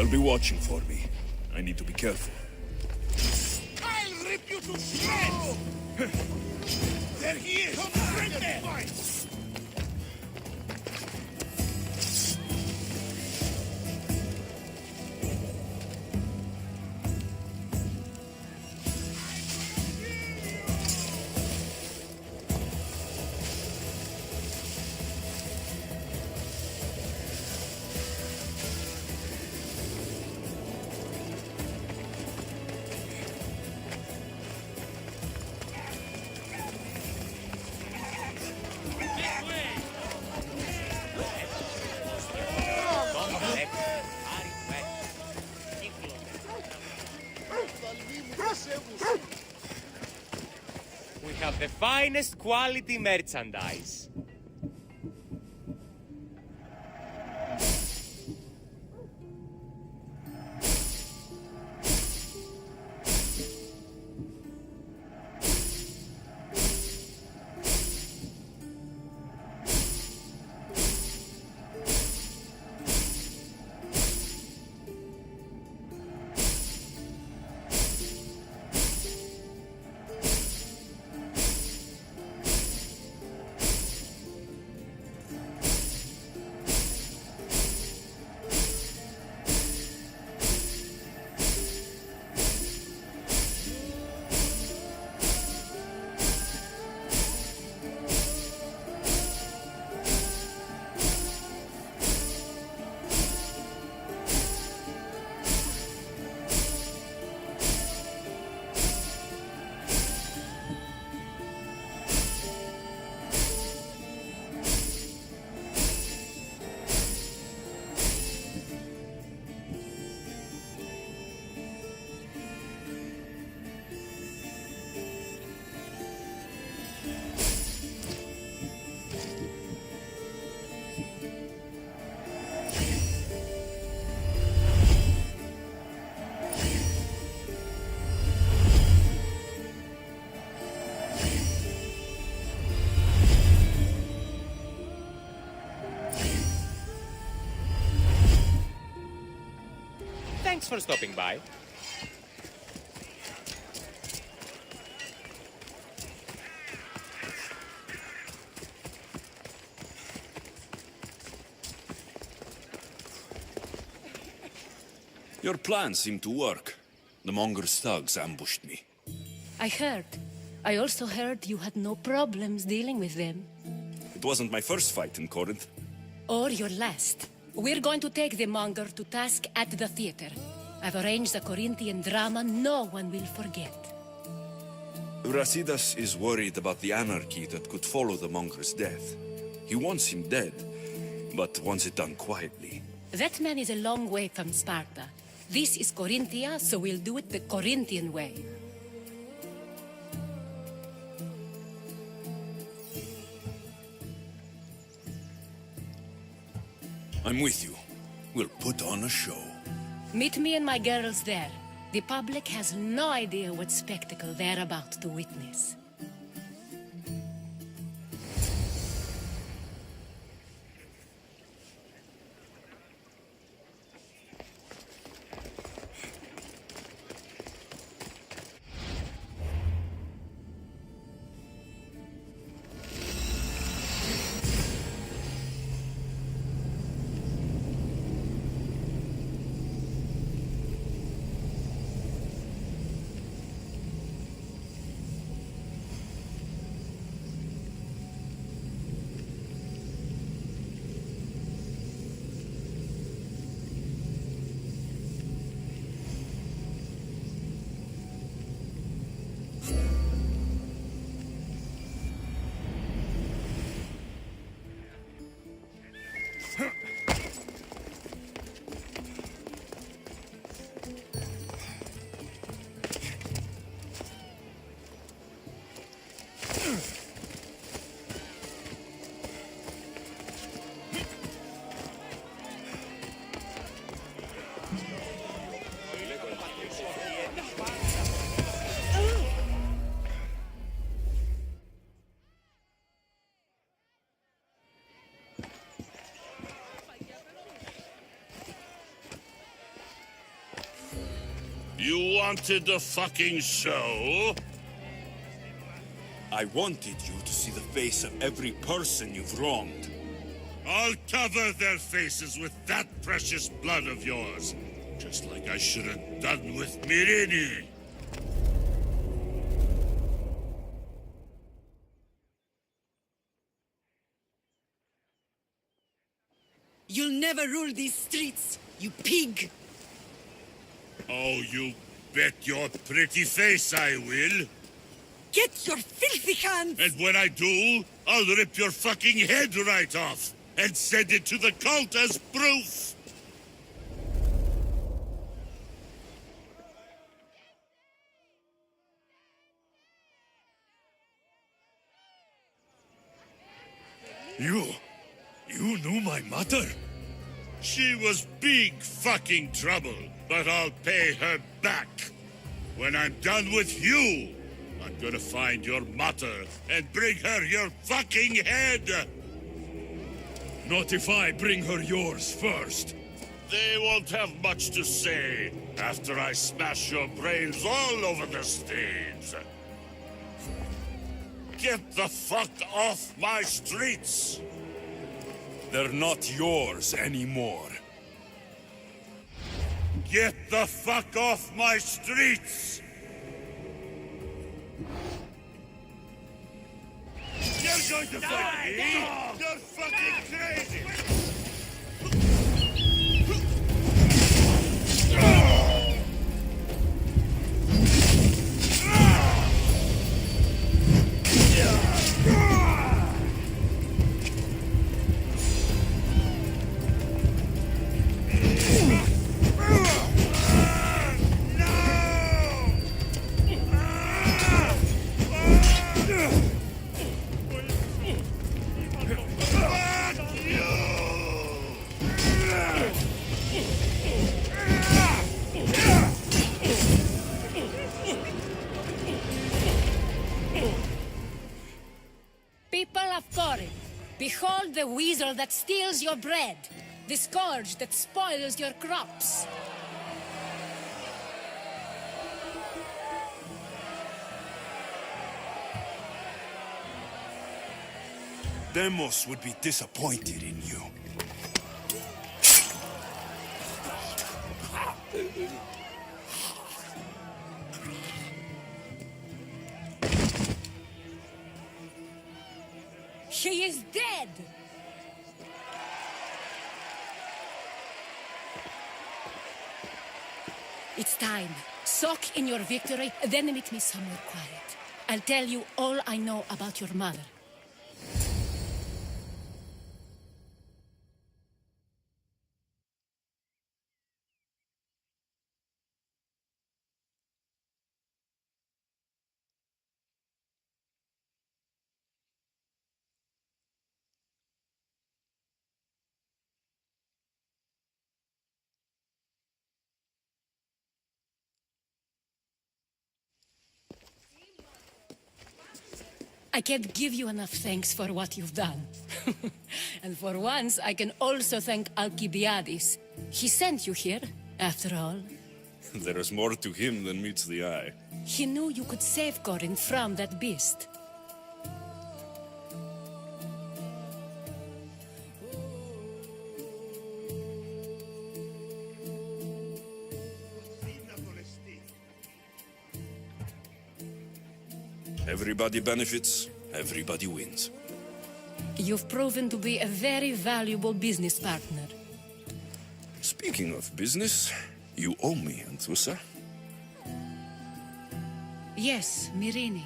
They'll be watching for me. I need to be careful. I'll rip you to shreds! There he is! Come right there! We have the finest quality merchandise. Thanks for stopping by. Your plan seemed to work. The Monger's thugs ambushed me. I heard. I also heard you had no problems dealing with them. It wasn't my first fight in Corinth. Or your last. We're going to take the monger to task at the theater. I've arranged a Corinthian drama no one will forget. Brasidas is worried about the anarchy that could follow the Monger's death. He wants him dead, but wants it done quietly. That man is a long way from Sparta. This is Corinthia, so we'll do it the Corinthian way. I'm with you. We'll put on a show. Meet me and my girls there. The public has no idea what spectacle they're about to witness. You wanted the fucking show? I wanted you to see the face of every person you've wronged. I'll cover their faces with that precious blood of yours. Just like I should have done with Mirini. You'll never rule these streets, you pig! Oh, you bet your pretty face I will. Get your filthy hands! And when I do, I'll rip your fucking head right off and send it to the cult as proof. You knew my mother? She was big fucking trouble, but I'll pay her back. When I'm done with you, I'm gonna find your mother and bring her your fucking head! Not if I bring her yours first. They won't have much to say after I smash your brains all over the stage. Get the fuck off my streets! They're not yours anymore. Get the fuck off my streets! You're going to fight me? You're fucking crazy! People of Corinth, behold the weasel that steals your bread, the scourge that spoils your crops. Demos would be disappointed in you. He is dead! It's time. Soak in your victory, then meet me somewhere quiet. I'll tell you all I know about your mother. I can't give you enough thanks for what you've done. And for once, I can also thank Alcibiades. He sent you here, after all. There is more to him than meets the eye. He knew you could save Corinth from that beast. Everybody benefits, everybody wins. You've proven to be a very valuable business partner. Speaking of business, you owe me, Anthusa. Yes, Mirini.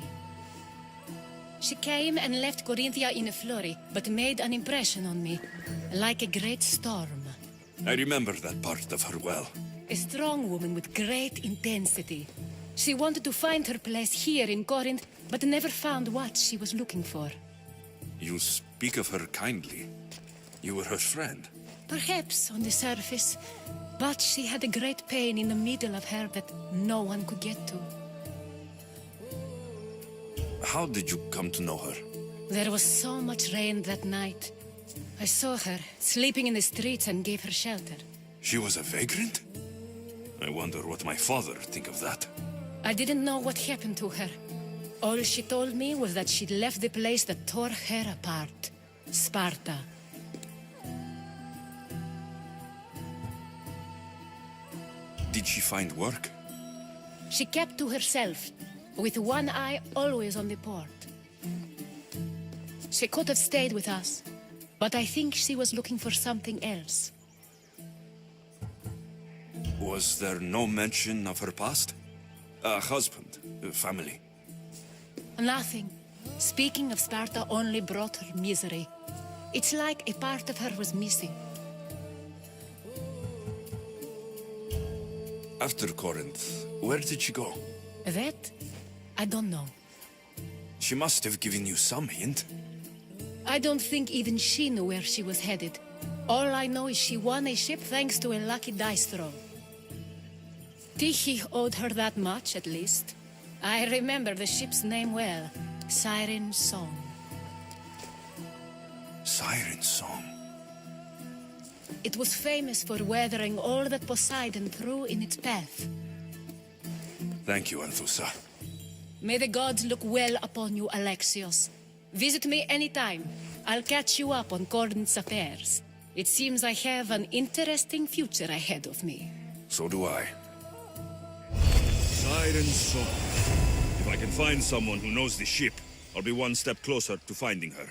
She came and left Corinthia in a flurry, but made an impression on me, like a great storm. I remember that part of her well. A strong woman with great intensity. She wanted to find her place here in Corinth, but never found what she was looking for. You speak of her kindly. You were her friend. Perhaps on the surface, but she had a great pain in the middle of her that no one could get to. How did you come to know her? There was so much rain that night. I saw her sleeping in the streets and gave her shelter. She was a vagrant? I wonder what my father think of that. I didn't know what happened to her. All she told me was that she'd left the place that tore her apart. Sparta. Did she find work? She kept to herself, with one eye always on the port. She could have stayed with us, but I think she was looking for something else. Was there no mention of her past? A husband, a family? Nothing. Speaking of Sparta only brought her misery. It's like a part of her was missing. After Corinth, where did she go? That? I don't know. She must have given you some hint. I don't think even she knew where she was headed. All I know is she won a ship thanks to a lucky dice throw. Tyche owed her that much, at least. I remember the ship's name well. Siren Song. Siren Song. It was famous for weathering all that Poseidon threw in its path. Thank you, Anthusa. May the gods look well upon you, Alexios. Visit me anytime. I'll catch you up on Corinth's affairs. It seems I have an interesting future ahead of me. So do I. Siren Song. If I can find someone who knows the ship, I'll be one step closer to finding her.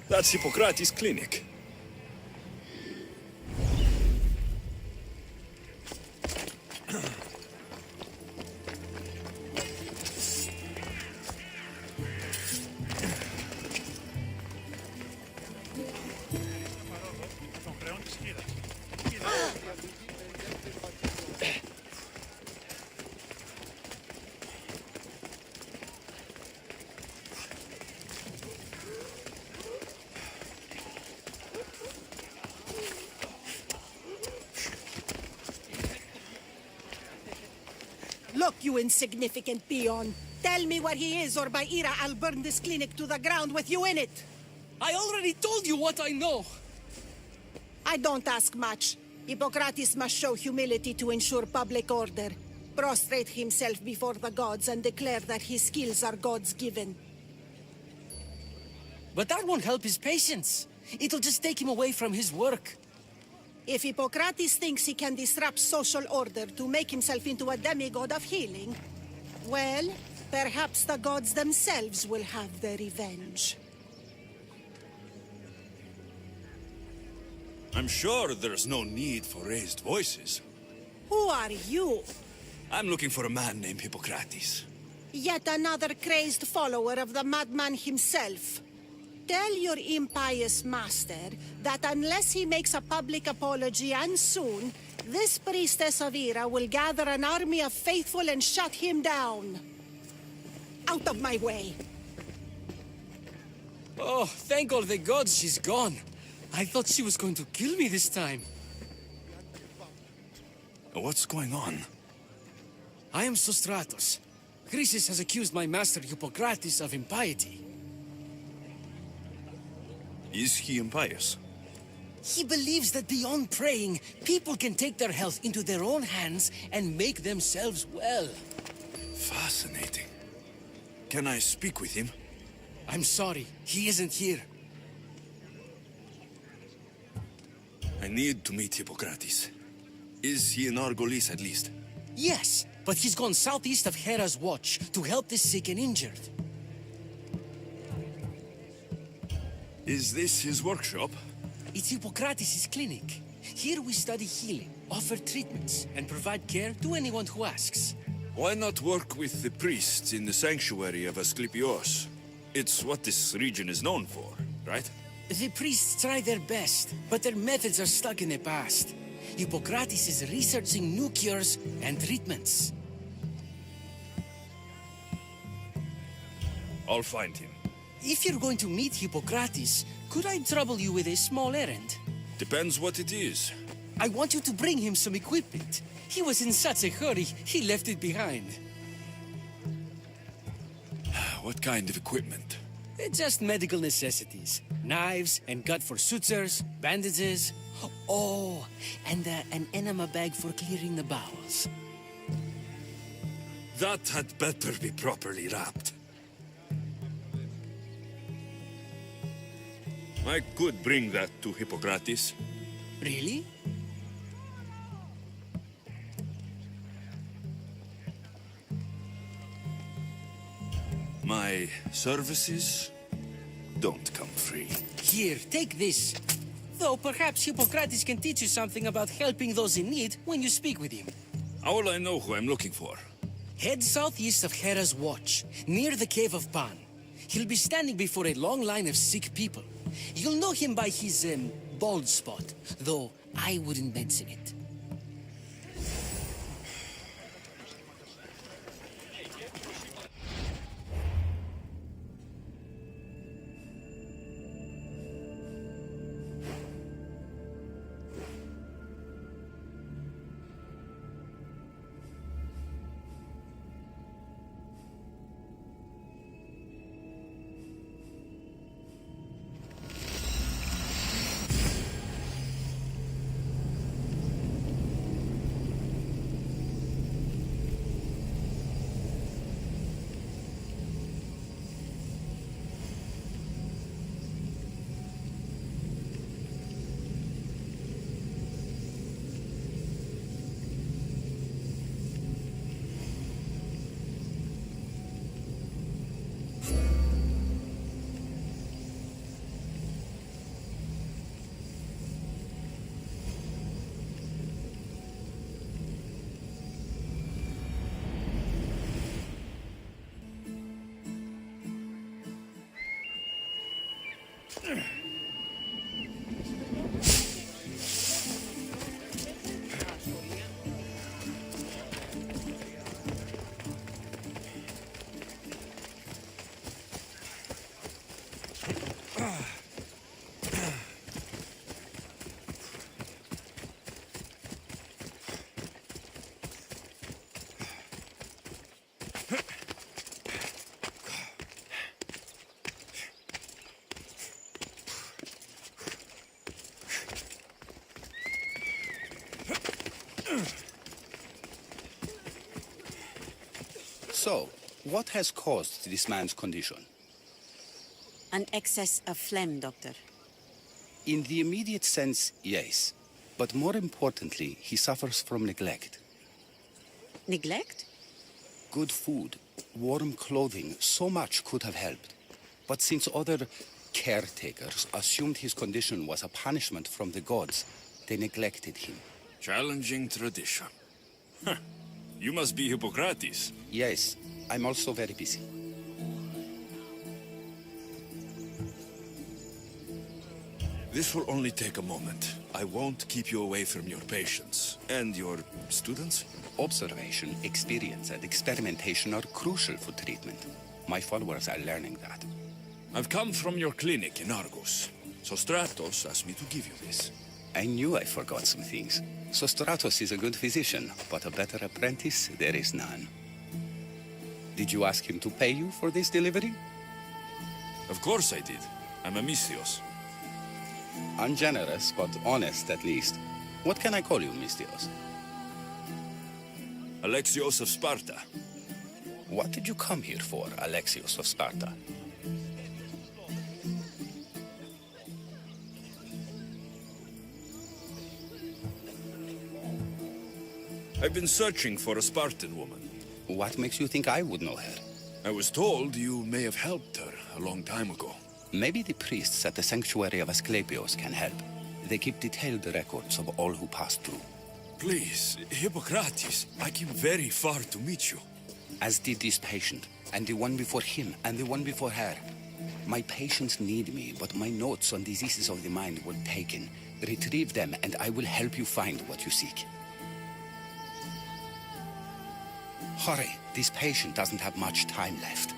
That's Hippocrates' clinic. Look, you insignificant peon. Tell me where he is, or by Ira, I'll burn this clinic to the ground with you in it. I already told you what I know. I don't ask much. Hippocrates must show humility to ensure public order. Prostrate himself before the gods and declare that his skills are God's given. But that won't help his patients. It'll just take him away from his work. If Hippocrates thinks he can disrupt social order to make himself into a demigod of healing, well, perhaps the gods themselves will have their revenge. I'm sure there's no need for raised voices. Who are you? I'm looking for a man named Hippocrates. Yet another crazed follower of the madman himself. Tell your impious master that unless he makes a public apology, and soon, this priestess of Ira will gather an army of faithful and shut him down. Out of my way! Oh, thank all the gods she's gone. I thought she was going to kill me this time. What's going on? I am Sostratos. Chrysis has accused my master Hippocrates of impiety. Is he impious? He believes that beyond praying, people can take their health into their own hands and make themselves well. Fascinating. Can I speak with him? I'm sorry, he isn't here. I need to meet Hippocrates. Is he in Argolis at least? Yes, but he's gone southeast of Hera's Watch to help the sick and injured. Is this his workshop? It's Hippocrates' clinic. Here we study healing, offer treatments, and provide care to anyone who asks. Why not work with the priests in the sanctuary of Asclepios? It's what this region is known for, right? The priests try their best, but their methods are stuck in the past. Hippocrates is researching new cures and treatments. I'll find him. If you're going to meet Hippocrates, could I trouble you with a small errand? Depends what it is. I want you to bring him some equipment. He was in such a hurry, he left it behind. What kind of equipment? Just medical necessities. Knives and gut for sutures, bandages. Oh, and an enema bag for clearing the bowels. That had better be properly wrapped. I could bring that to Hippocrates. Really? My services don't come free. Here, take this. Though perhaps Hippocrates can teach you something about helping those in need when you speak with him. How will I know who I'm looking for? Head southeast of Hera's Watch, near the Cave of Pan. He'll be standing before a long line of sick people. You'll know him by his, bald spot, though I wouldn't mention it. So, what has caused this man's condition? An excess of phlegm, Doctor. In the immediate sense, yes. But more importantly, he suffers from neglect. Neglect? Good food, warm clothing, so much could have helped. But since other caretakers assumed his condition was a punishment from the gods, they neglected him. Challenging tradition. Huh. You must be Hippocrates. Yes, I'm also very busy. This will only take a moment. I won't keep you away from your patients. And your students? Observation, experience, and experimentation are crucial for treatment. My followers are learning that. I've come from your clinic in Argos, so Stratos asked me to give you this. I knew I forgot some things. So Stratos is a good physician, but a better apprentice there is none. Did you ask him to pay you for this delivery? Of course I did. I'm a Mystios. Ungenerous, but honest at least. What can I call you, Mystios? Alexios of Sparta. What did you come here for, Alexios of Sparta? I've been searching for a Spartan woman. What makes you think I would know her? I was told you may have helped her a long time ago. Maybe the priests at the sanctuary of Asclepios can help. They keep detailed records of all who passed through. Please, Hippocrates, I came very far to meet you. As did this patient, and the one before him, and the one before her. My patients need me, but my notes on diseases of the mind were taken. Retrieve them, and I will help you find what you seek. Hurry, this patient doesn't have much time left.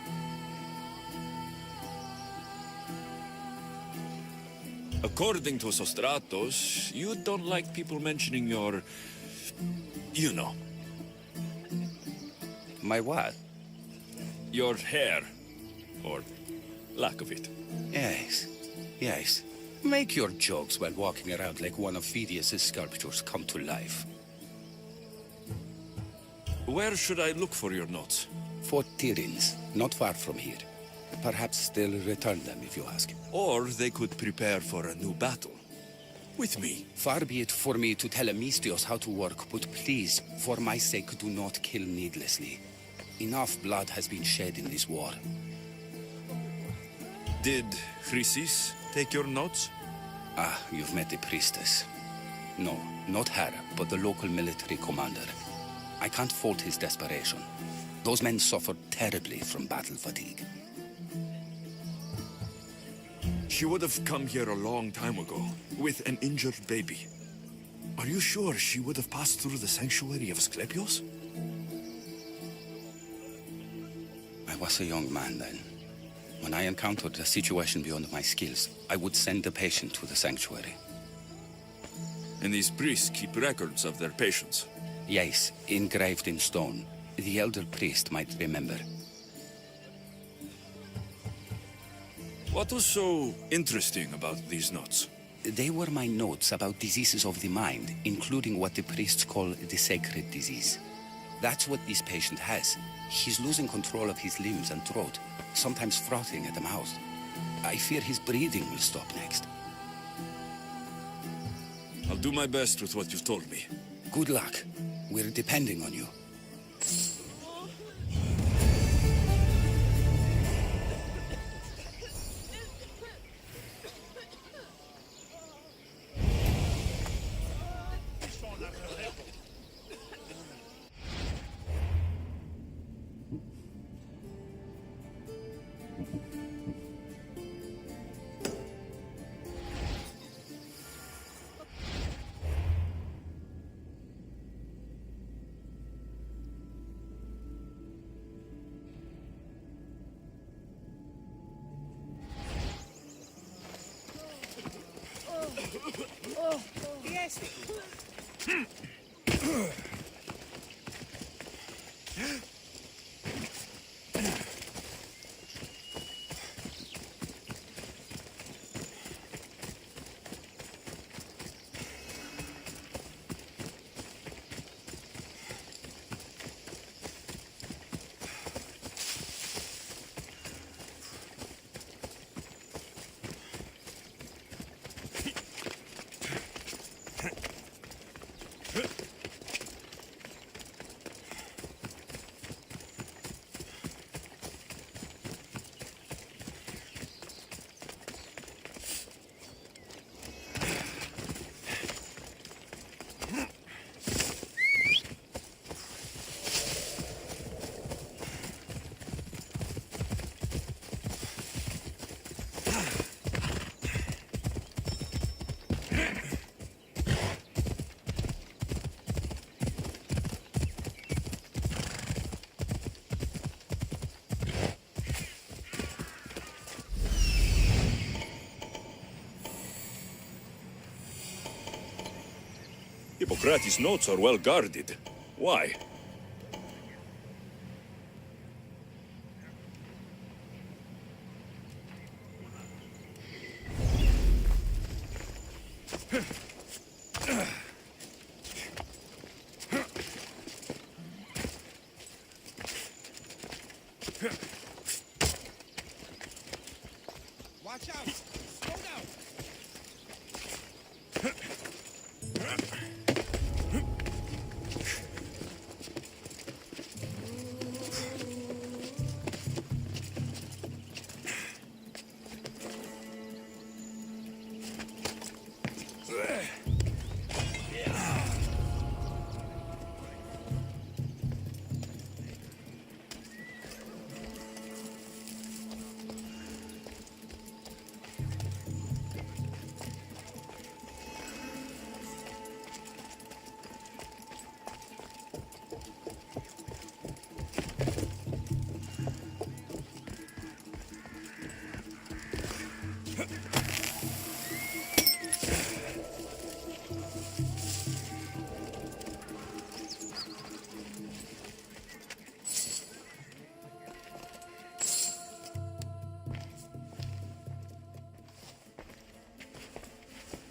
According to Sostratos, you don't like people mentioning your... you know. My what? Your hair. Or lack of it. Yes, yes. Make your jokes while walking around like one of Phidias' sculptures come to life. Where should I look for your notes? Fort Tyrins, not far from here. Perhaps they'll return them if you ask. Or they could prepare for a new battle. With me. Far be it for me to tell a Mystios how to work, but please, for my sake, do not kill needlessly. Enough blood has been shed in this war. Did Chrysis take your notes? Ah, you've met the priestess. No, not her, but the local military commander. I can't fault his desperation. Those men suffered terribly from battle fatigue. She would have come here a long time ago, with an injured baby. Are you sure she would have passed through the sanctuary of Asclepios? I was a young man then. When I encountered a situation beyond my skills, I would send the patient to the sanctuary. And these priests keep records of their patients. Yes, engraved in stone. The elder priest might remember. What was so interesting about these notes? They were my notes about diseases of the mind, including what the priests call the sacred disease. That's what this patient has. He's losing control of his limbs and throat, sometimes frothing at the mouth. I fear his breathing will stop next. I'll do my best with what you've told me. Good luck. We're depending on you. Hippocrates' notes are well guarded. Why? Watch out! Slow down!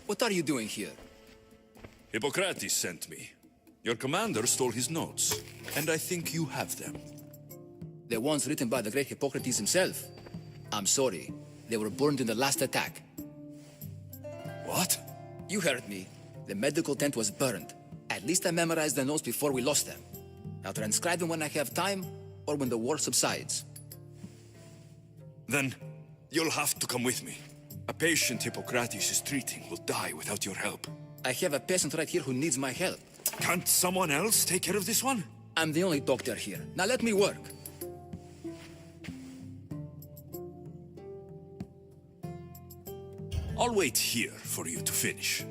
What are you doing here? Hippocrates sent me. Your commander stole his notes, and I think you have them. The ones written by the great Hippocrates himself. I'm sorry. They were burned in the last attack. What? You heard me. The medical tent was burned. At least I memorized the notes before we lost them. I'll transcribe them when I have time, or when the war subsides. Then, you'll have to come with me. A patient Hippocrates is treating will die without your help. I have a patient right here who needs my help. Can't someone else take care of this one? I'm the only doctor here. Now let me work. I'll wait here for you to finish.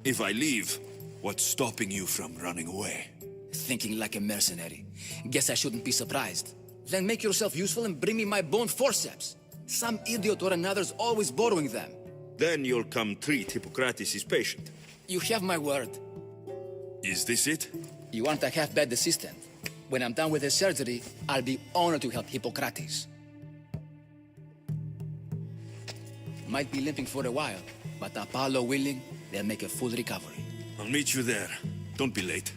If I leave, what's stopping you from running away? Thinking like a mercenary. Guess I shouldn't be surprised. Then make yourself useful and bring me my bone forceps. Some idiot or another's always borrowing them. Then you'll come treat Hippocrates' patient. You have my word. Is this it? You aren't a half-bad assistant. When I'm done with the surgery, I'll be honored to help Hippocrates. Might be limping for a while, but Apollo willing, they'll make a full recovery. I'll meet you there. Don't be late.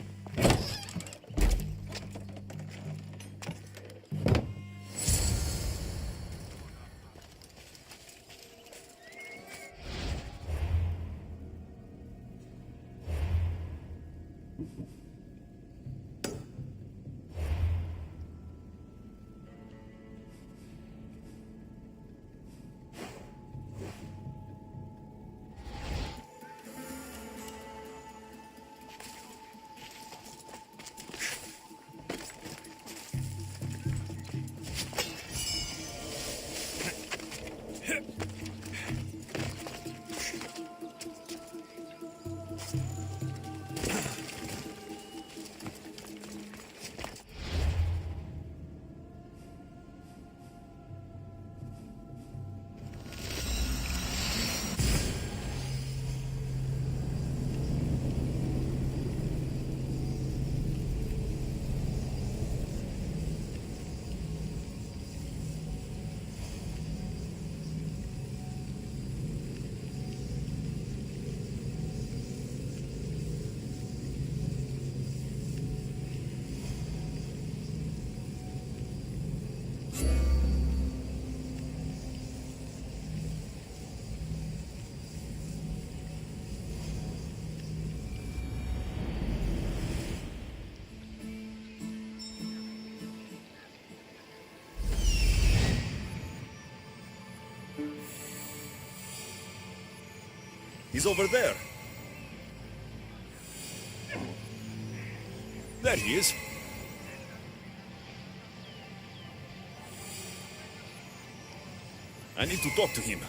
He's over there. There he is. I need to talk to him.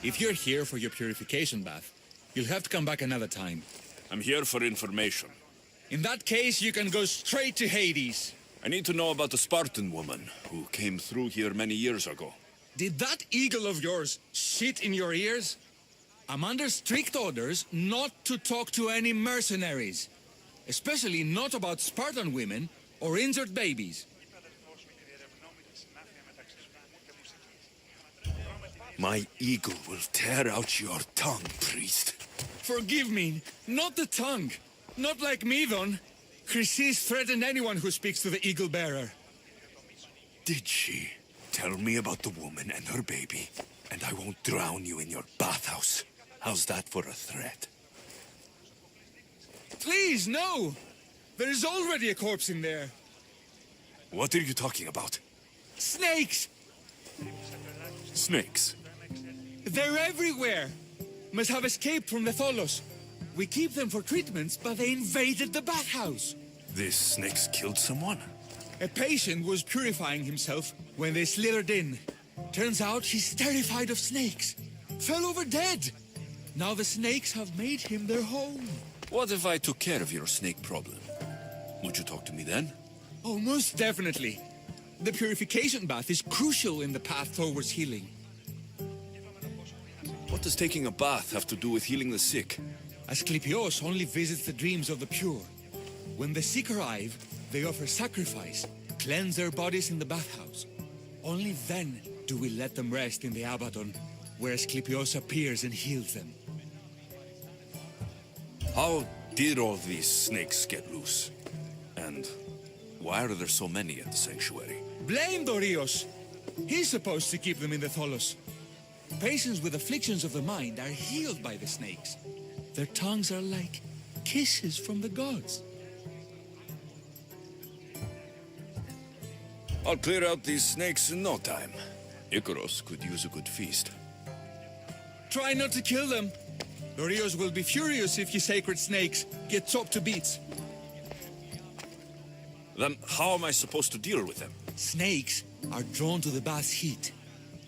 If you're here for your purification bath, you'll have to come back another time. I'm here for information. In that case, you can go straight to Hades. I need to know about the Spartan woman who came through here many years ago. Did that eagle of yours shit in your ears? I'm under strict orders not to talk to any mercenaries. Especially not about Spartan women or injured babies. My eagle will tear out your tongue, priest. Forgive me, not the tongue. Not like me, Don. Chrysis threatened anyone who speaks to the eagle bearer. Did she? Tell me about the woman and her baby, and I won't drown you in your bathhouse. How's that for a threat? Please, no! There is already a corpse in there. What are you talking about? Snakes! Snakes? They're everywhere! Must have escaped from the Tholos. We keep them for treatments, but they invaded the bathhouse. These snakes killed someone? A patient was purifying himself when they slithered in. Turns out he's terrified of snakes. Fell over dead. Now the snakes have made him their home. What if I took care of your snake problem? Would you talk to me then? Oh, most definitely. The purification bath is crucial in the path towards healing. What does taking a bath have to do with healing the sick? Asclepios only visits the dreams of the pure. When the sick arrive, they offer sacrifice, cleanse their bodies in the bathhouse. Only then do we let them rest in the Abaddon, where Asclepios appears and heals them. How did all these snakes get loose? And why are there so many at the sanctuary? Blame Dorios! He's supposed to keep them in the Tholos. Patients with afflictions of the mind are healed by the snakes. Their tongues are like kisses from the gods. I'll clear out these snakes in no time. Icaros could use a good feast. Try not to kill them. Dorios will be furious if you sacred snakes get chopped to bits. Then how am I supposed to deal with them? Snakes are drawn to the bath's heat.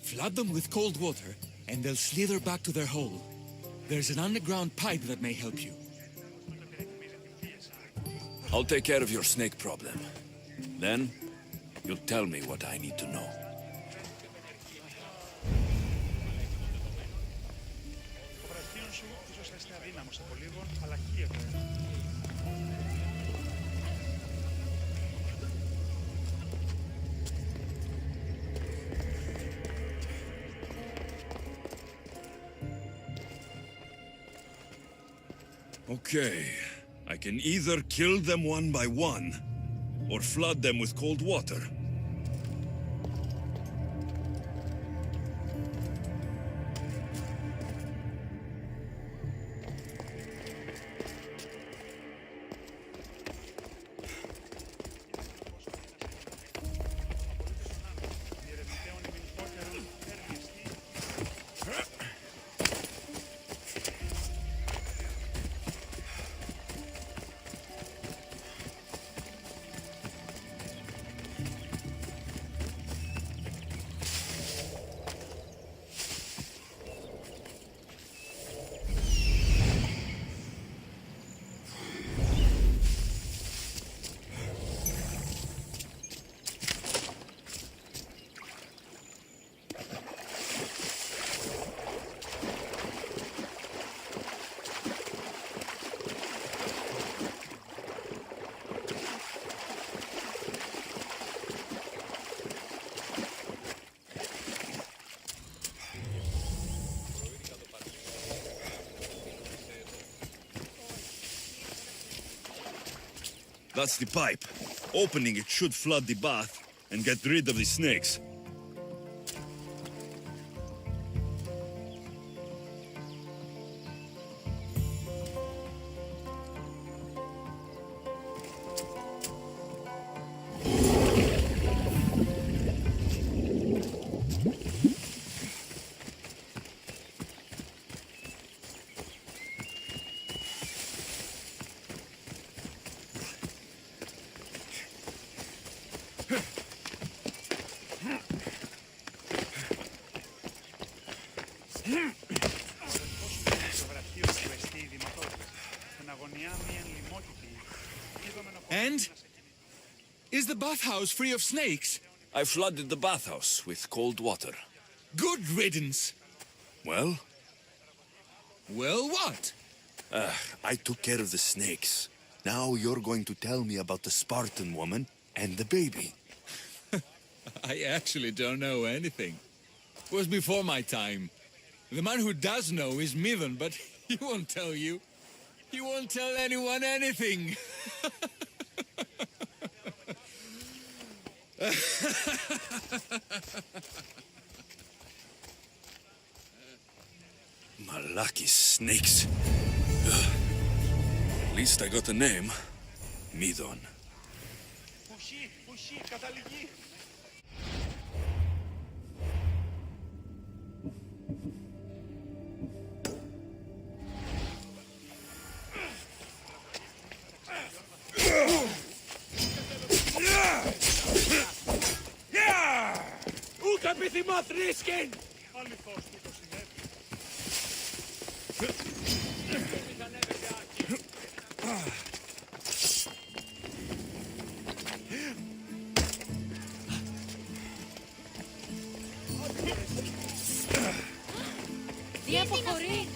Flood them with cold water, and they'll slither back to their hole. There's an underground pipe that may help you. I'll take care of your snake problem. Then, you'll tell me what I need to know. Okay, I can either kill them one by one, or flood them with cold water. That's the pipe. Opening it should flood the bath and get rid of the snakes. And? Is the bathhouse free of snakes? I flooded the bathhouse with cold water. Good riddance. Well? Well, what? I took care of the snakes. Now you're going to tell me about the Spartan woman and the baby. I actually don't know anything. It was before my time. The man who does know is Midon, but he won't tell you. He won't tell anyone anything. Malaki snakes. Ugh. At least I got a name. Midon. Ούκα επιθυμώ θρήσκην! Τι αποχωρεί!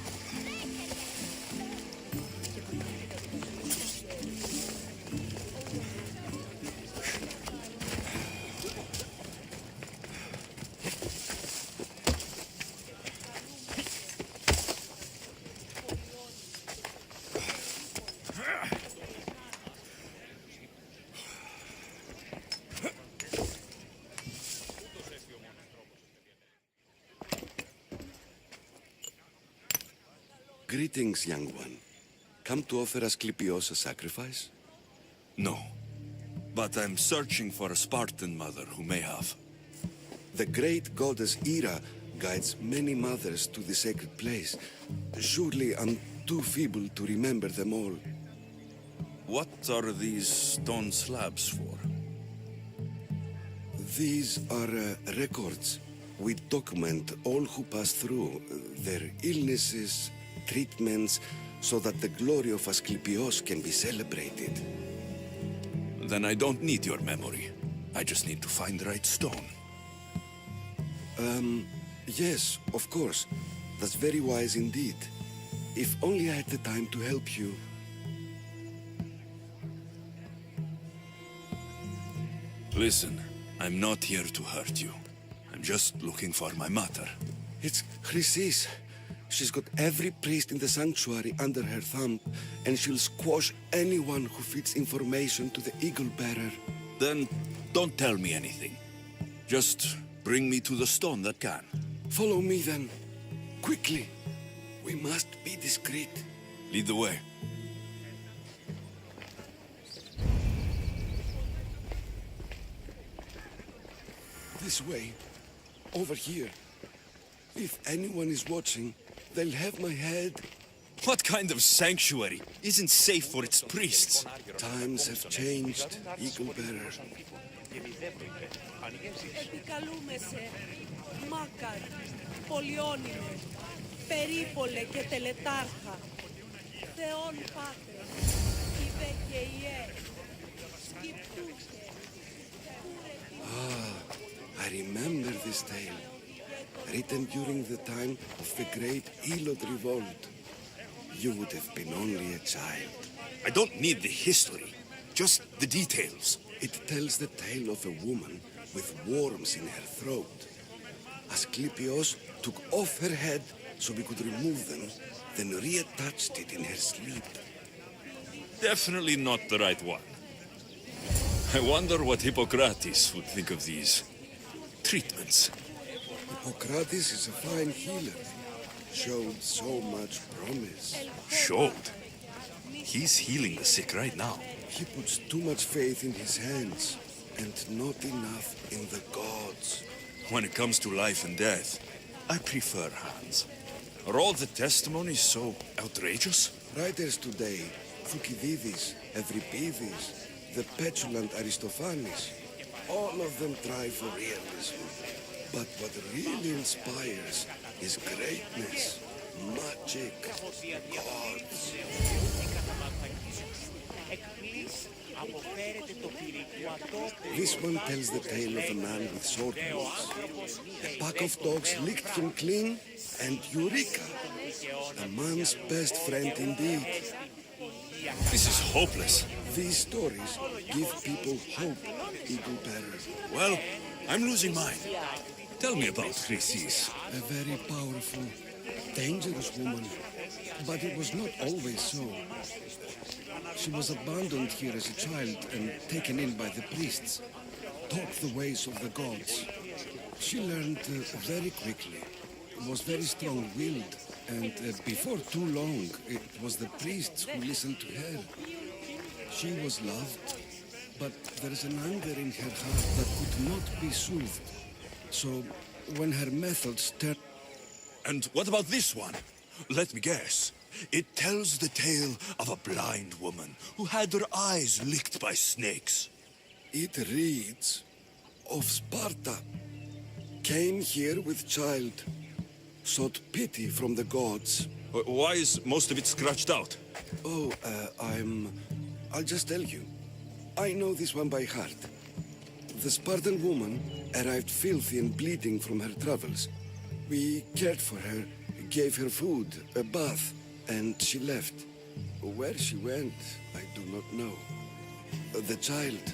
Greetings, young one. Come to offer Asclepios a sacrifice? No. But I'm searching for a Spartan mother who may have. The great goddess Hera guides many mothers to the sacred place. Surely I'm too feeble to remember them all. What are these stone slabs for? These are records. We document all who pass through, their illnesses, treatments, so that the glory of Asclepios can be celebrated. Then I don't need your memory. I just need to find the right stone. Yes, of course. That's very wise indeed. If only I had the time to help you. Listen, I'm not here to hurt you. I'm just looking for my mother. It's Chrysis. She's got every priest in the sanctuary under her thumb, and she'll squash anyone who feeds information to the Eagle Bearer. Then don't tell me anything. Just bring me to the stone that can. Follow me then. Quickly. We must be discreet. Lead the way. This way. Over here. If anyone is watching, they'll have my head. What kind of sanctuary isn't safe for its priests? Times have changed, Eagle Bearer. Επικαλούμεσαι, Μάκαρ, Πολυώνυμε, Περίπολε και Τελετάρχα, Θεόν Πάτερ, Ιβε και Ιε, Σκυπτούχε, I remember this tale. Written during the time of the great Elod revolt. You would have been only a child. I don't need the history, just the details. It tells the tale of a woman with worms in her throat. Asclepios took off her head so we could remove them, then reattached it in her sleep. Definitely not the right one. I wonder what Hippocrates would think of these treatments. Hippocrates is a fine healer. Showed so much promise. Showed? He's healing the sick right now. He puts too much faith in his hands and not enough in the gods. When it comes to life and death, I prefer hands. Are all the testimonies so outrageous? Writers today, Thucydides, Euripides, the petulant Aristophanes, all of them try for realism. But what really inspires is greatness, magic, gods. This one tells the tale of a man with short nose. A pack of dogs licked him clean, and Eureka, a man's best friend indeed. This is hopeless. These stories give people hope, Eagle Bearer. Well, I'm losing mine. Tell me about Chrysis. A very powerful, dangerous woman. But it was not always so. She was abandoned here as a child and taken in by the priests, taught the ways of the gods. She learned very quickly, was very strong-willed, and before too long, it was the priests who listened to her. She was loved, but there is an anger in her heart that could not be soothed. So, when her methods turned... And what about this one? Let me guess. It tells the tale of a blind woman who had her eyes licked by snakes. It reads of Sparta. Came here with child. Sought pity from the gods. Why is most of it scratched out? Oh, I'll just tell you. I know this one by heart. The Spartan woman arrived filthy and bleeding from her travels. We cared for her, gave her food, a bath, and she left. Where she went, I do not know. The child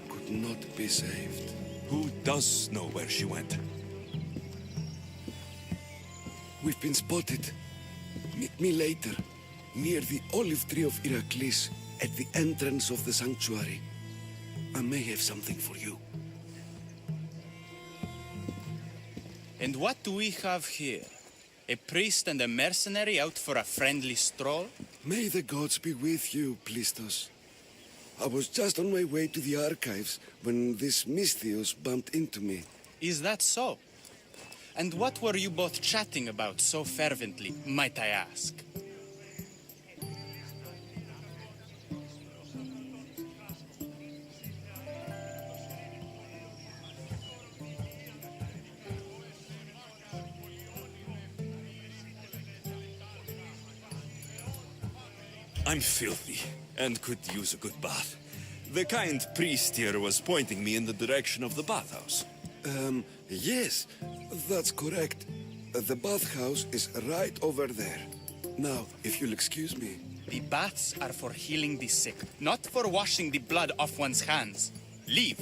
could not be saved. Who does know where she went? We've been spotted. Meet me later, near the olive tree of Heracles, at the entrance of the sanctuary. I may have something for you. And what do we have here? A priest and a mercenary out for a friendly stroll? May the gods be with you, Plistos. I was just on my way to the archives when this Misthios bumped into me. Is that so? And what were you both chatting about so fervently, might I ask? I'm filthy and could use a good bath. The kind priest here was pointing me in the direction of the bathhouse. Yes, that's correct. The bathhouse is right over there. Now, if you'll excuse me. The baths are for healing the sick, not for washing the blood off one's hands. Leave.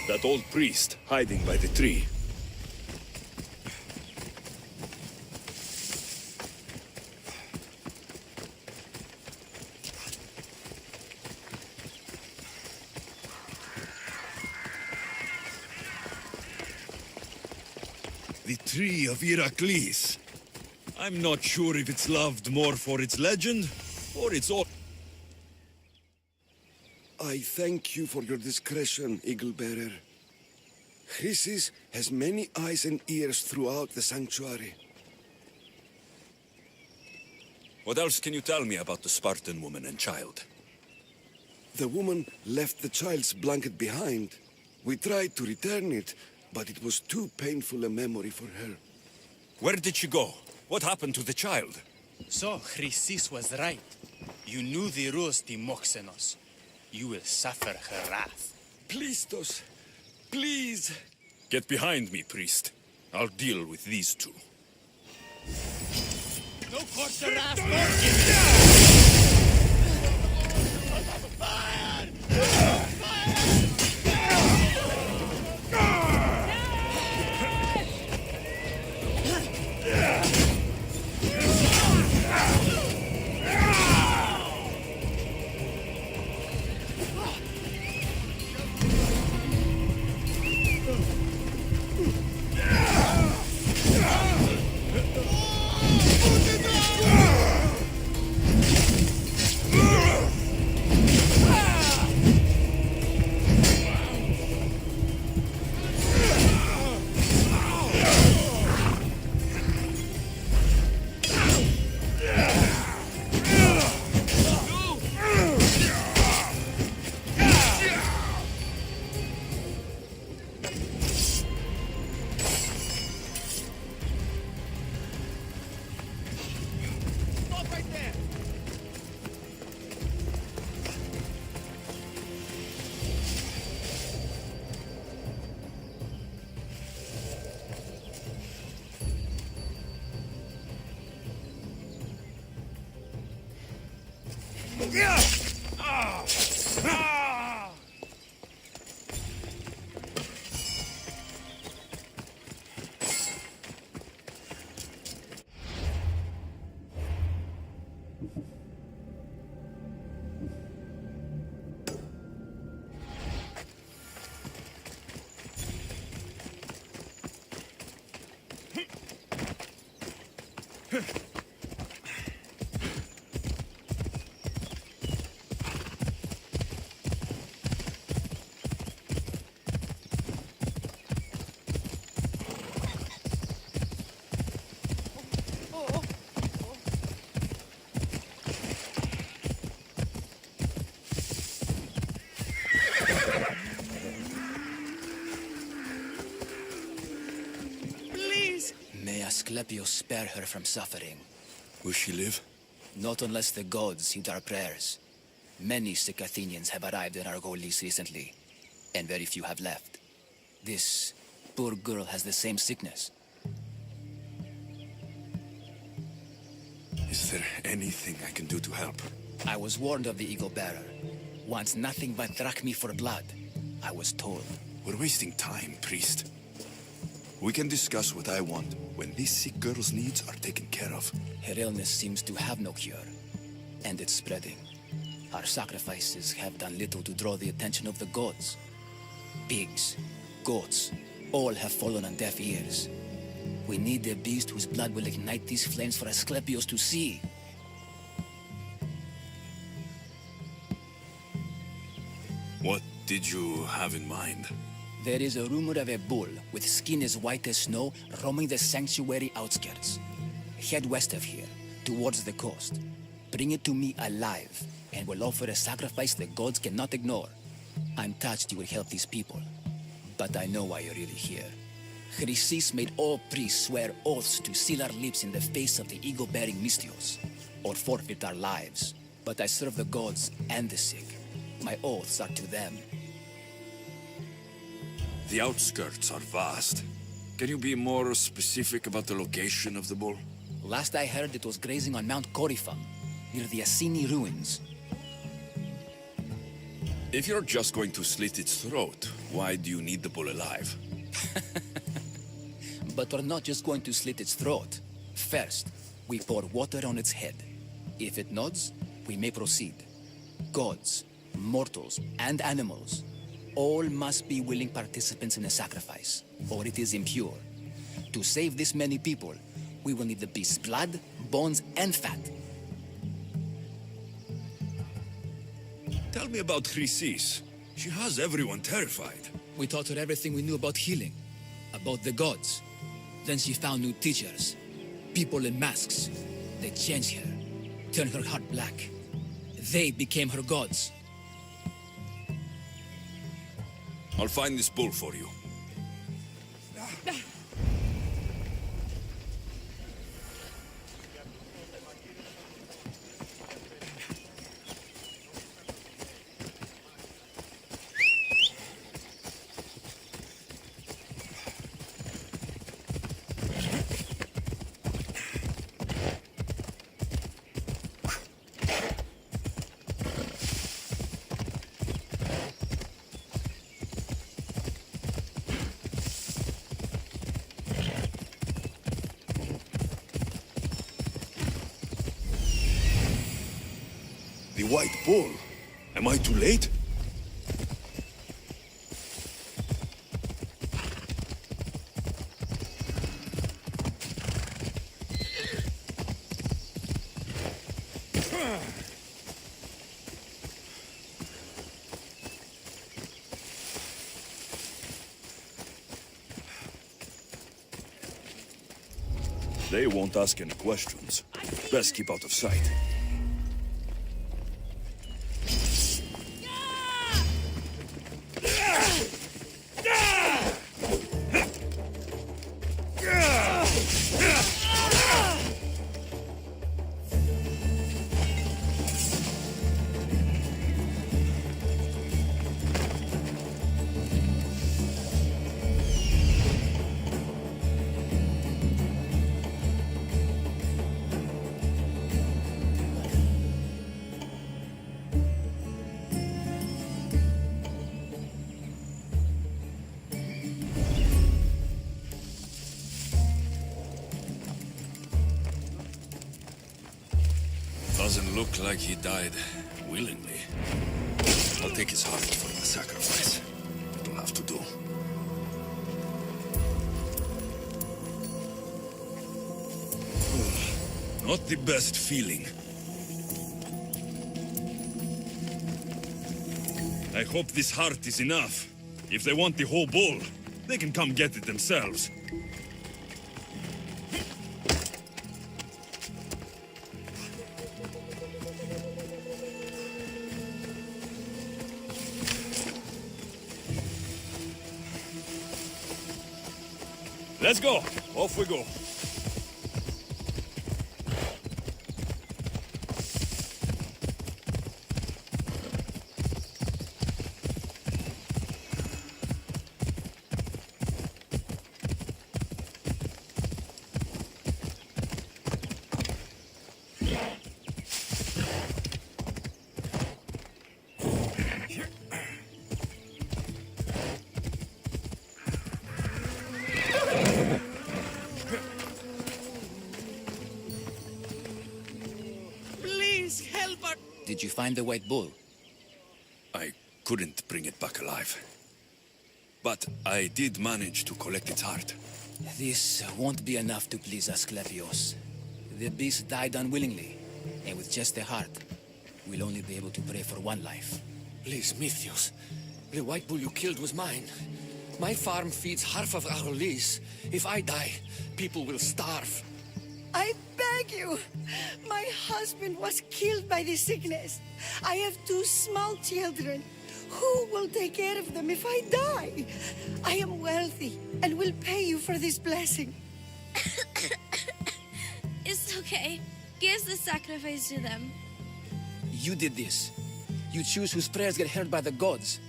That old priest hiding by the tree. The tree of Heracles. I'm not sure if it's loved more for its legend or its own. I thank you for your discretion, Eagle Bearer. Chrysis has many eyes and ears throughout the sanctuary. What else can you tell me about the Spartan woman and child? The woman left the child's blanket behind. We tried to return it, but it was too painful a memory for her. Where did she go? What happened to the child? So, Chrysis was right. You knew the rules, Timoxenos. You will suffer her wrath. Plistos, please. Get behind me, priest. I'll deal with these two. No corteras, May Asclepius spare her from suffering. Will she live? Not unless the gods heed our prayers. Many sick Athenians have arrived in Argolis recently, and very few have left. This poor girl has the same sickness. Is there anything I can do to help? I was warned of the Eagle Bearer. Wants nothing but drachmi for blood, I was told. We're wasting time, priest. We can discuss what I want when this sick girl's needs are taken care of. Her illness seems to have no cure, and it's spreading. Our sacrifices have done little to draw the attention of the gods. Pigs, goats, all have fallen on deaf ears. We need a beast whose blood will ignite these flames for Asclepius to see. What did you have in mind? There is a rumor of a bull with skin as white as snow roaming the sanctuary outskirts. Head west of here, towards the coast. Bring it to me alive, and we'll offer a sacrifice the gods cannot ignore. I'm touched you will help these people, but I know why you're really here. Chrysis made all priests swear oaths to seal our lips in the face of the eagle-bearing Mystios, or forfeit our lives. But I serve the gods and the sick. My oaths are to them. The outskirts are vast. Can you be more specific about the location of the bull? Last I heard, it was grazing on Mount Coryphon, near the Assini ruins. If you're just going to slit its throat, why do you need the bull alive? But we're not just going to slit its throat. First, we pour water on its head. If it nods, we may proceed. Gods, mortals, and animals, all must be willing participants in a sacrifice, or it is impure. To save this many people, we will need the beast's blood, bones, and fat. Tell me about Chrysis. She has everyone terrified. We taught her everything we knew about healing, about the gods. Then she found new teachers, people in masks. They changed her, turned her heart black. They became her gods. I'll find this bull for you. The white bull. Am I too late? They won't ask any questions. Best keep out of sight. look like he died willingly. I'll take his heart for the sacrifice. It'll have to do. Not the best feeling. I hope this heart is enough. If they want the whole bull, they can come get it themselves. Let's go. Off we go. Did you find the white bull? I couldn't bring it back alive. But I did manage to collect its heart. This won't be enough to please Asclepios. The beast died unwillingly, and with just the heart, we'll only be able to pray for one life. Please, Mythios. The white bull you killed was mine. My farm feeds half of our lease. If I die, people will starve. I beg you! My husband was killed by the sickness. I have 2 small children. Who will take care of them if I die? I am wealthy and will pay you for this blessing. It's okay. Give the sacrifice to them. You did this. You choose whose prayers get heard by the gods.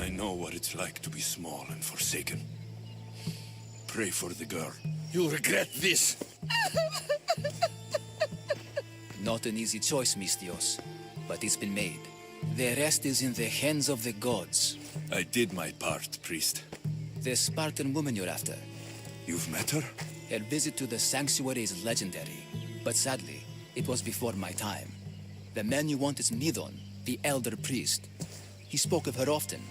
I know what it's like to be small and forsaken. Pray for the girl. You'll regret this. Not an easy choice, Mystios, but it's been made. The rest is in the hands of the gods. I did my part, priest. The Spartan woman you're after. You've met her? Her visit to the sanctuary is legendary, but sadly, it was before my time. The man you want is Nidon, the elder priest. He spoke of her often.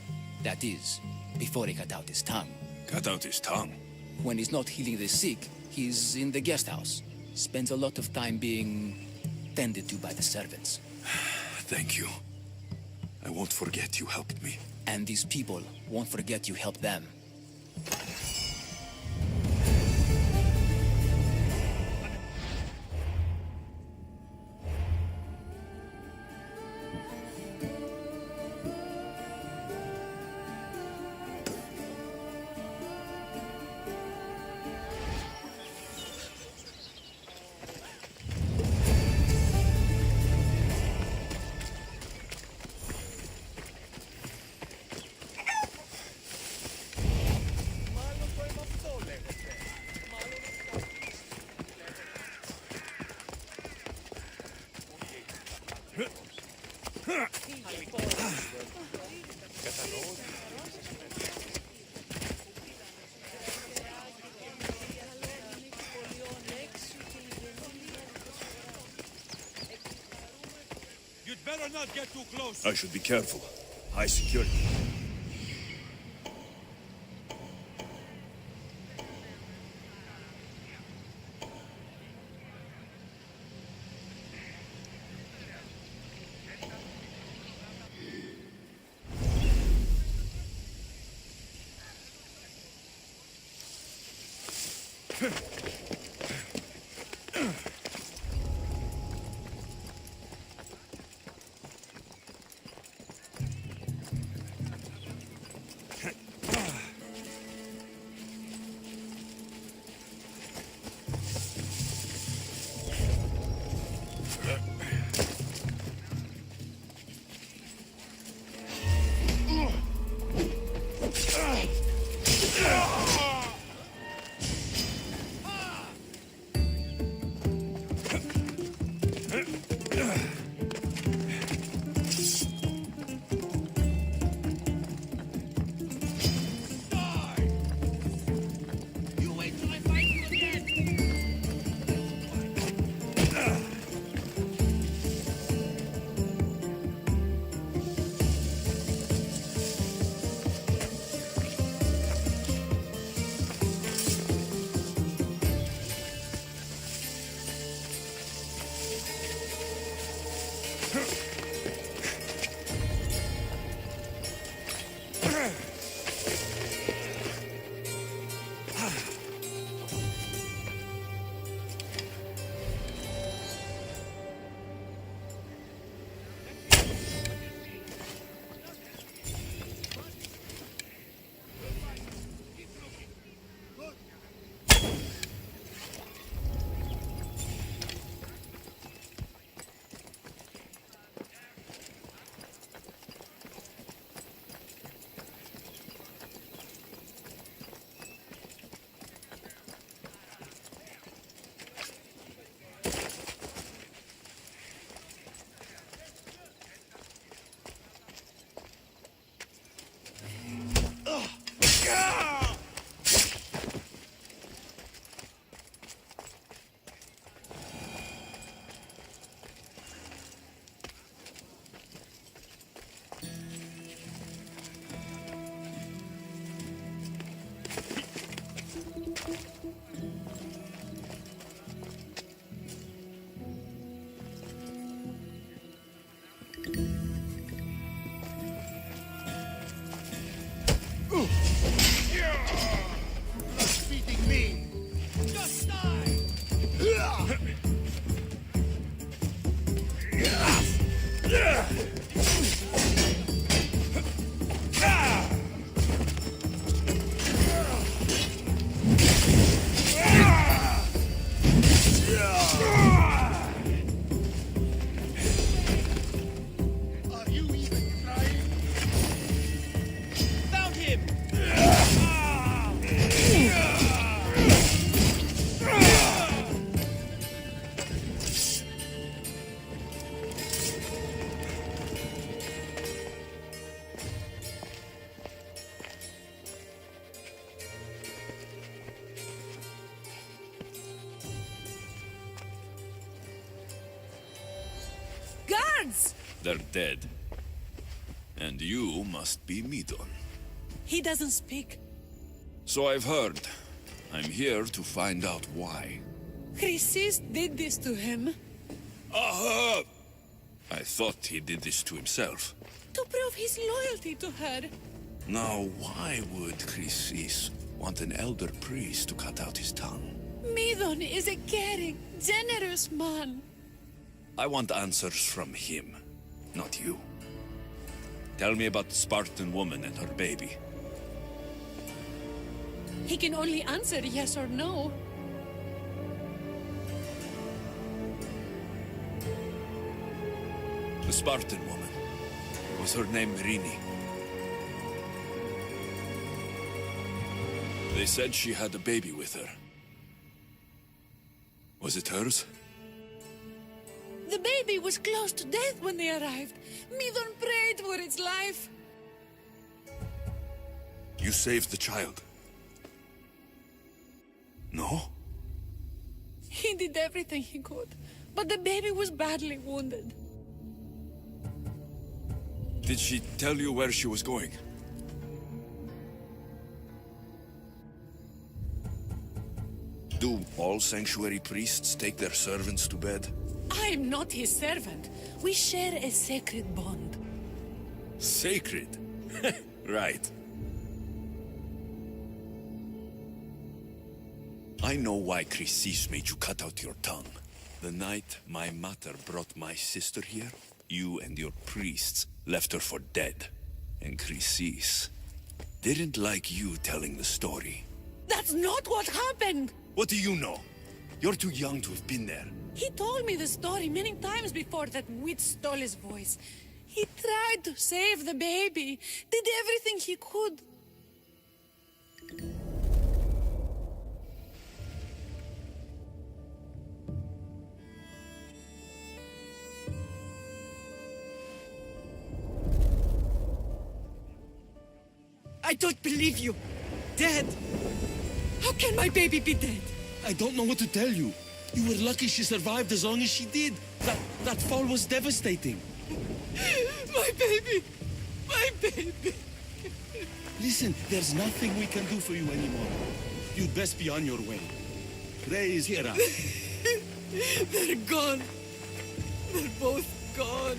That is, before he cut out his tongue. Cut out his tongue? When he's not healing the sick, he's in the guest house. Spends a lot of time being tended to by the servants. Thank you. I won't forget you helped me. And these people won't forget you helped them. You'd better not get too close. I should be careful. High security. guards! They're dead. And you must be Midon. He doesn't speak. So I've heard. I'm here to find out why. Chrysis did this to him. Aha! I thought he did this to himself. To prove his loyalty to her. Now, why would Chrysis want an elder priest to cut out his tongue? Midon is a caring, generous man. I want answers from him, not you. Tell me about the Spartan woman and her baby. He can only answer yes or no. The Spartan woman. Was her name Rini? They said she had a baby with her. Was it hers? The baby was close to death when they arrived. Midon prayed for its life. You saved the child. No? He did everything he could, but the baby was badly wounded. Did she tell you where she was going? Do all sanctuary priests take their servants to bed? I'm not his servant. We share a sacred bond. Sacred? Right. I know why Chrysis made you cut out your tongue. The night my mater brought my sister here, you and your priests left her for dead. And Chrysis didn't like you telling the story. That's not what happened! What do you know? You're too young to have been there. He told me the story many times before that witch stole his voice. He tried to save the baby, did everything he could. I don't believe you. Dead. How can my baby be dead? I don't know what to tell you. You were lucky she survived as long as she did. That fall was devastating. My baby! My baby! Listen, there's nothing we can do for you anymore. You'd best be on your way. Praise Hera. They're gone. They're both gone.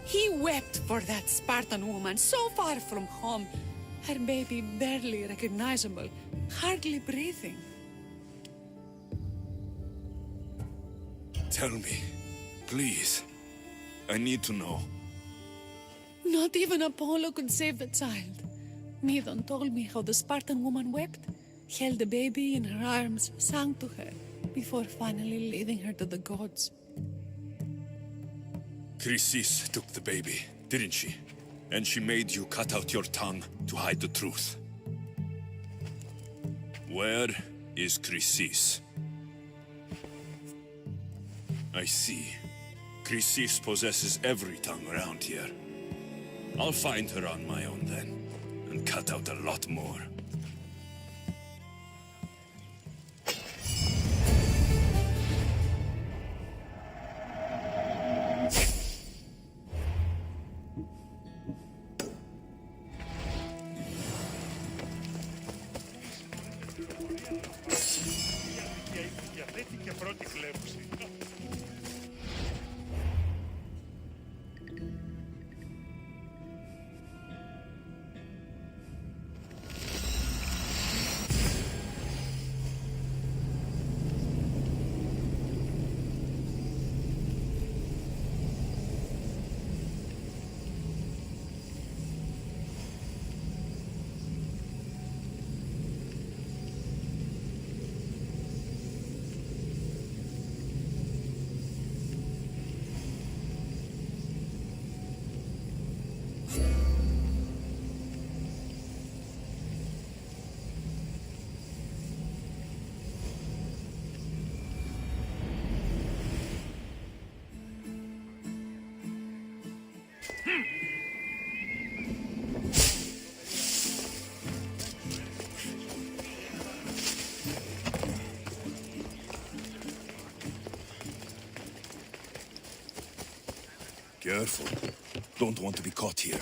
He wept for that Spartan woman so far from home. Her baby barely recognizable, hardly breathing. Tell me, please. I need to know. Not even Apollo could save the child. Midon told me how the Spartan woman wept, held the baby in her arms, sang to her, before finally leading her to the gods. Chrysis took the baby, didn't she? And she made you cut out your tongue to hide the truth. Where is Chrysis? I see. Chrysis possesses every tongue around here. I'll find her on my own then, and cut out a lot more. Careful. Don't want to be caught here.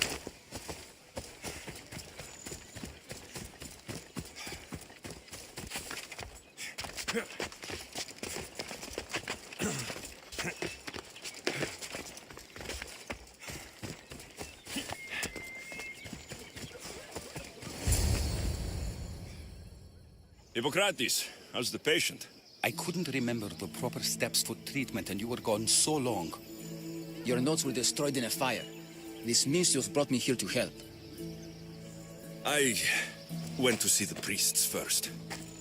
Hippocrates, how's the patient? I couldn't remember the proper steps for treatment, and you were gone so long. Your notes were destroyed in a fire. This means you've brought me here to help. I went to see the priests first.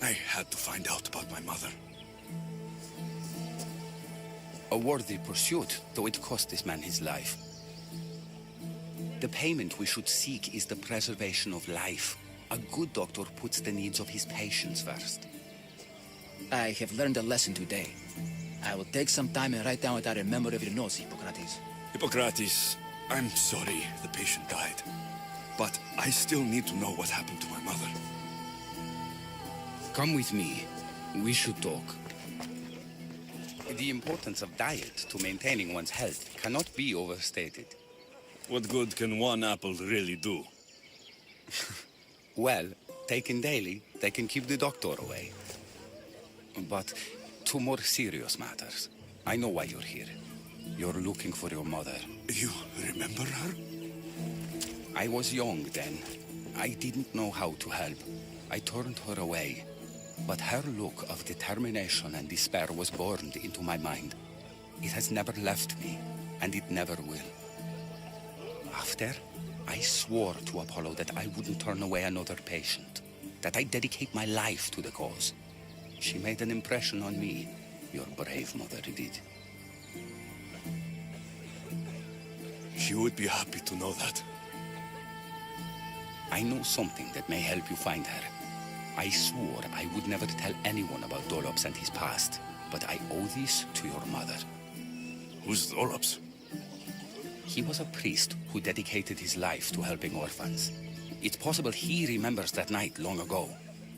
I had to find out about my mother. A worthy pursuit, though it cost this man his life. The payment we should seek is the preservation of life. A good doctor puts the needs of his patients first. I have learned a lesson today. I will take some time and write down what I remember of your notes, Hippocrates. Hippocrates, I'm sorry the patient died. But I still need to know what happened to my mother. Come with me. We should talk. The importance of diet to maintaining one's health cannot be overstated. What good can one apple really do? Well, taken daily, they can keep the doctor away. But to more serious matters. I know why you're here. You're looking for your mother. You remember her? I was young then. I didn't know how to help. I turned her away. But her look of determination and despair was burned into my mind. It has never left me, and it never will. After, I swore to Apollo that I wouldn't turn away another patient, that I'd dedicate my life to the cause. She made an impression on me. Your brave mother did. She would be happy to know that. I know something that may help you find her. I swore I would never tell anyone about Dolops and his past, but I owe this to your mother. Who's Dolops? He was a priest who dedicated his life to helping orphans. It's possible he remembers that night long ago.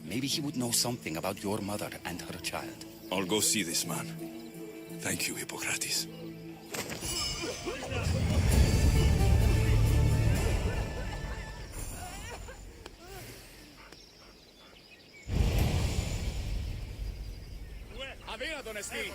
Maybe he would know something about your mother and her child. I'll go see this man. Thank you, Hippocrates. Avena, Don Esti!